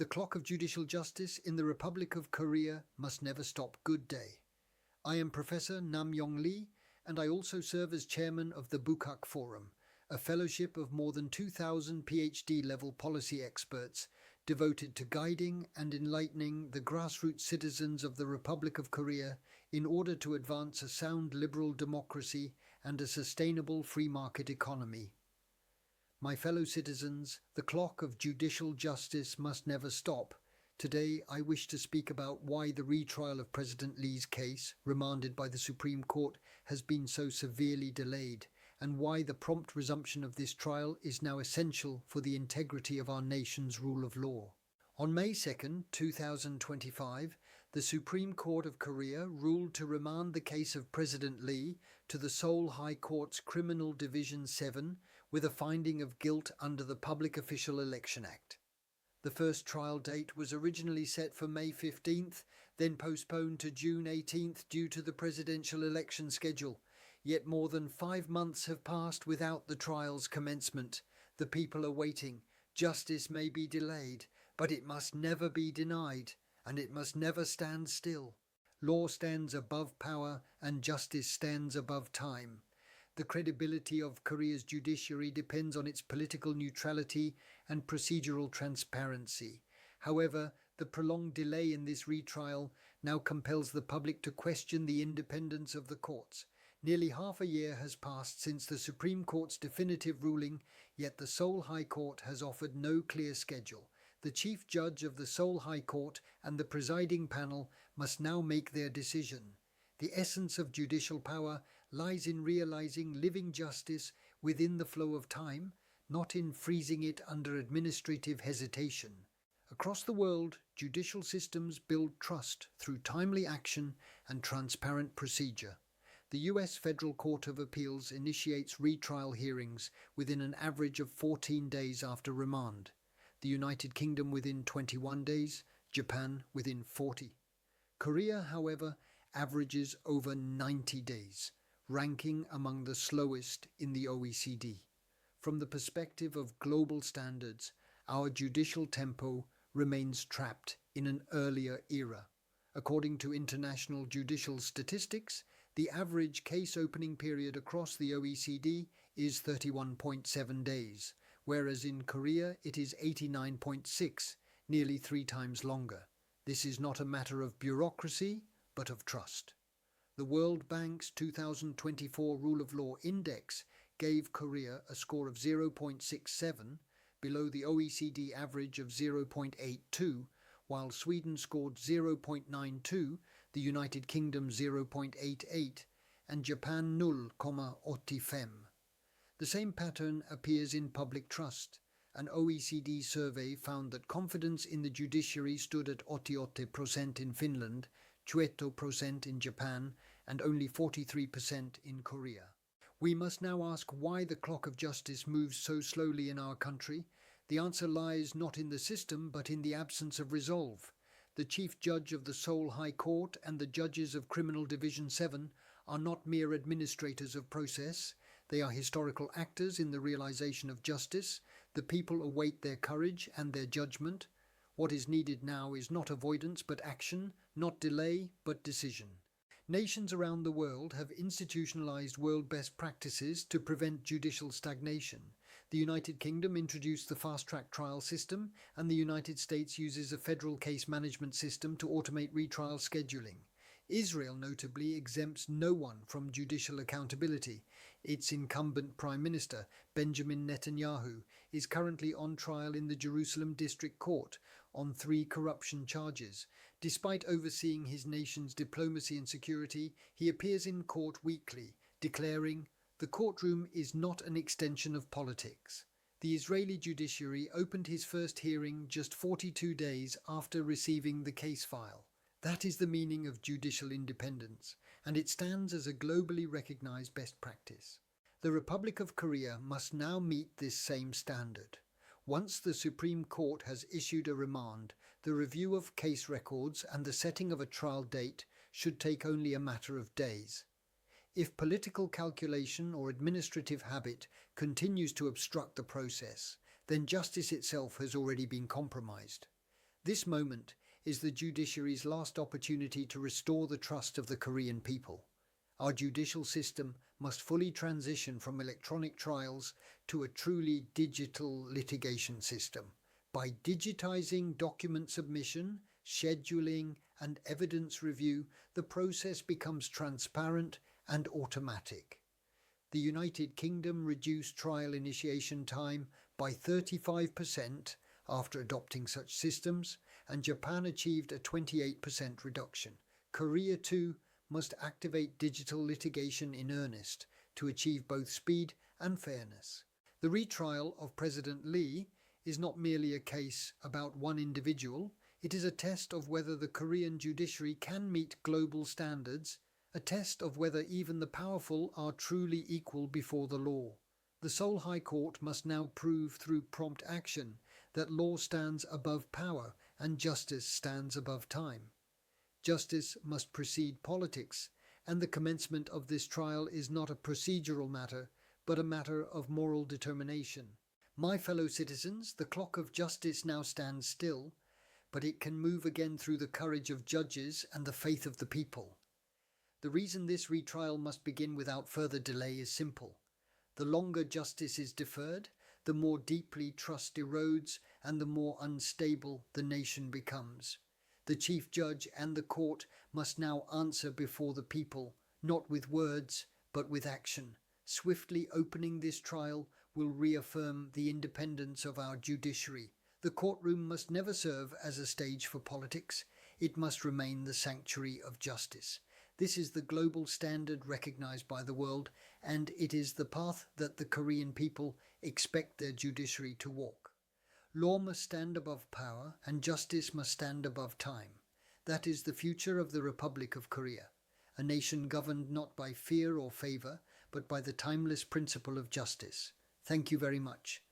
The clock of judicial justice in the Republic of Korea must never stop. Good day. I am Professor Nam Yong Lee, and I also serve as chairman of the Bukak Forum, a fellowship of more than 2,000 PhD-level policy experts devoted to guiding and enlightening the grassroots citizens of the Republic of Korea in order to advance a sound liberal democracy and a sustainable free market economy. My fellow citizens, the clock of judicial justice must never stop. Today, I wish to speak about why the retrial of President Lee's case, remanded by the Supreme Court, has been so severely delayed, and why the prompt resumption of this trial is now essential for the integrity of our nation's rule of law. On May 2, 2025, the Supreme Court of Korea ruled to remand the case of President Lee to the Seoul High Court's Criminal Division 7 with a finding of guilt under the Public Official Election Act. The first trial date was originally set for May 15th, then postponed to June 18th due to the presidential election schedule. Yet more than 5 months have passed without the trial's commencement. The people are waiting. Justice may be delayed, but it must never be denied, and it must never stand still. Law stands above power, and justice stands above time. The credibility of Korea's judiciary depends on its political neutrality and procedural transparency. However, the prolonged delay in this retrial now compels the public to question the independence of the courts. Nearly half a year has passed since the Supreme Court's definitive ruling, yet the Seoul High Court has offered no clear schedule. The Chief Judge of the Seoul High Court and the presiding panel must now make their decision. The essence of judicial power lies in realizing living justice within the flow of time, not in freezing it under administrative hesitation. Across the world, judicial systems build trust through timely action and transparent procedure. The U.S. Federal Court of Appeals initiates retrial hearings within an average of 14 days after remand. The United Kingdom within 21 days, Japan within 40. Korea, however, averages over 90 days, ranking among the slowest in the OECD. From the perspective of global standards, our judicial tempo remains trapped in an earlier era. According to international judicial statistics, the average case opening period across the OECD is 31.7 days, whereas in Korea it is 89.6, nearly 3 times longer. This is not a matter of bureaucracy, but of trust. The World Bank's 2024 Rule of Law Index gave Korea a score of 0.67, below the OECD average of 0.82, while Sweden scored 0.92, the United Kingdom 0.88, and Japan 0.85. The same pattern appears in public trust. An OECD survey found that confidence in the judiciary stood at 88% in Finland, 28% in Japan, and only 43% in Korea. We must now ask why the clock of justice moves so slowly in our country. The answer lies not in the system, but in the absence of resolve. The Chief Judge of the Seoul High Court and the judges of Criminal Division 7 are not mere administrators of process. They are historical actors in the realization of justice. The people await their courage and their judgment. What is needed now is not avoidance but action, not delay but decision. Nations around the world have institutionalized world best practices to prevent judicial stagnation. The United Kingdom introduced the fast-track trial system, and the United States uses a federal case management system to automate retrial scheduling. Israel notably exempts no one from judicial accountability. Its incumbent Prime Minister, Benjamin Netanyahu, is currently on trial in the Jerusalem District Court on 3 corruption charges. Despite overseeing his nation's diplomacy and security, he appears in court weekly, declaring, "The courtroom is not an extension of politics." The Israeli judiciary opened his first hearing just 42 days after receiving the case file. That is the meaning of judicial independence, and it stands as a globally recognized best practice. The Republic of Korea must now meet this same standard. Once the Supreme Court has issued a remand, the review of case records and the setting of a trial date should take only a matter of days. If political calculation or administrative habit continues to obstruct the process, then justice itself has already been compromised. This moment is the judiciary's last opportunity to restore the trust of the Korean people. Our judicial system must fully transition from electronic trials to a truly digital litigation system. By digitizing document submission, scheduling, and evidence review, the process becomes transparent and automatic. The United Kingdom reduced trial initiation time by 35% after adopting such systems, and Japan achieved a 28% reduction. Korea, too, must activate digital litigation in earnest to achieve both speed and fairness. The retrial of President Lee is not merely a case about one individual, it is a test of whether the Korean judiciary can meet global standards, a test of whether even the powerful are truly equal before the law. The Seoul High Court must now prove through prompt action that law stands above power and justice stands above time. Justice must precede politics, and the commencement of this trial is not a procedural matter, but a matter of moral determination. My fellow citizens, the clock of justice now stands still, but it can move again through the courage of judges and the faith of the people. The reason this retrial must begin without further delay is simple. The longer justice is deferred, the more deeply trust erodes and the more unstable the nation becomes. The chief judge and the court must now answer before the people, not with words, but with action. Swiftly opening this trial will reaffirm the independence of our judiciary. The courtroom must never serve as a stage for politics. It must remain the sanctuary of justice. This is the global standard recognized by the world, and it is the path that the Korean people expect their judiciary to walk. Law must stand above power, and justice must stand above time. That is the future of the Republic of Korea, a nation governed not by fear or favor, but by the timeless principle of justice. Thank you very much.